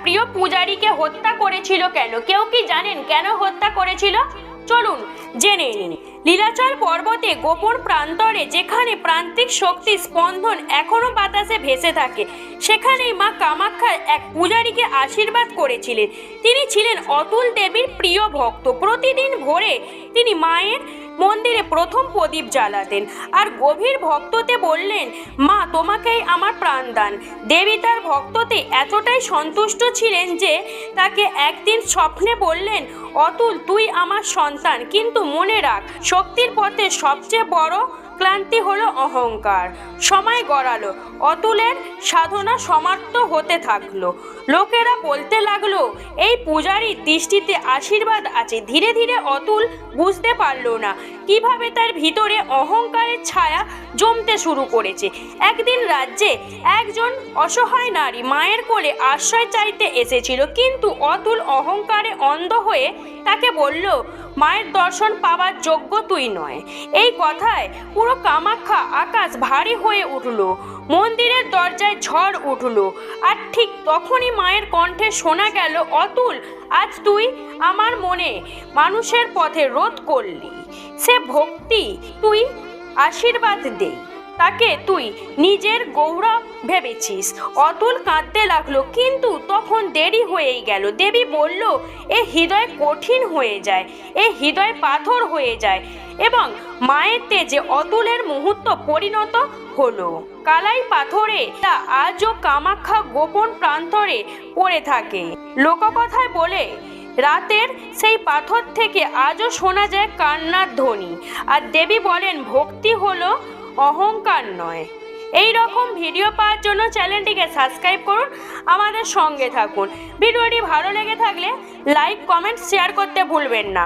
প্রিয় পূজারীকে হত্যা করেছিল কেন? কেউ কি জানেন কেন হত্যা করেছিল? চলুন জেনে নিন। নীলাচল পর্বতে গোপন প্রান্তরে, যেখানে প্রান্তিক শক্তি স্পন্দন এখনো বাতাসে ভেসে থাকে, সেখানেই মা কামাখ্যা এক পূজারীকে আশীর্বাদ করেছিলেন। তিনি ছিলেন অতুল দেবীর প্রিয় ভক্ত। প্রতিদিন ভোরে তিনি মায়ের মন্দিরে প্রথম প্রদীপ জ্বালাতেন আর গভীর ভক্ততে বললেন, মা তোমাকেই আমার প্রাণদান। দেবী তার ভক্ততে এতটাই সন্তুষ্ট ছিলেন যে তাকে একদিন স্বপ্নে বললেন, অতুল তুই আমার সন্তান, কিন্তু মনে রাখ শক্তির পথে সবচেয়ে বড় ক্লান্তি হলো অহংকার। সময় গড়ালো, অতুলের সাধনা সমাপ্ত হতে থাকলো। লোকেরা বলতে লাগলো এই পূজারীর দৃষ্টিতে আশীর্বাদ আছে। ধীরে ধীরে অতুল বুঝতে পারলো না কিভাবে তার ভিতরে অহংকারের ছায়া জমতে শুরু করেছে। একদিন রাজ্যে একজন অসহায় নারী মায়ের কোলে আশ্রয় চাইতে এসেছিল, কিন্তু অতুল অহংকারে অন্ধ হয়ে তাকে বলল, মায়ের দর্শন পাওয়ার যোগ্য তুই নয়। এই কথায় পুরো কামাখ্যা আকাশ ভারী হয়ে উঠল, মন্দিরের দরজায় ঝড় উঠল। আর ঠিক তখনই মায়ের কণ্ঠে শোনা গেল, অতুল আজ তুই আমার মনে মানুষের পথে রোধ করলি। সে ভক্তি তুই আশীর্বাদ দে, তাকে তুই নিজের গৌরব ভেবেছিস। অতুল কাঁদতে লাগলো, কিন্তু তখন দেরি হয়েই গেল। দেবী বলল, এ হৃদয় কঠিন হয়ে যায়, এ হৃদয় পাথর হয়ে যায়। এবং মায়ের তেজে অতুলের মুহূর্ত পরিণত হলো কালাই পাথরে। তা আজও কামাখ্যা গোপন প্রান্তরে পড়ে থাকে। লোককথায় বলে রাতের সেই পাথর থেকে আজও শোনা যায় কান্নার ধ্বনি। আর দেবী বলেন, ভক্তি হলো অহংকার নয়। এই রকম ভিডিও পাওয়ার জন্য চ্যানেলটিকে সাবস্ক্রাইব করুন, আমাদের সঙ্গে থাকুন। ভিডিওটি ভালো লেগে থাকলে লাইক, কমেন্ট, শেয়ার করতে ভুলবেন না।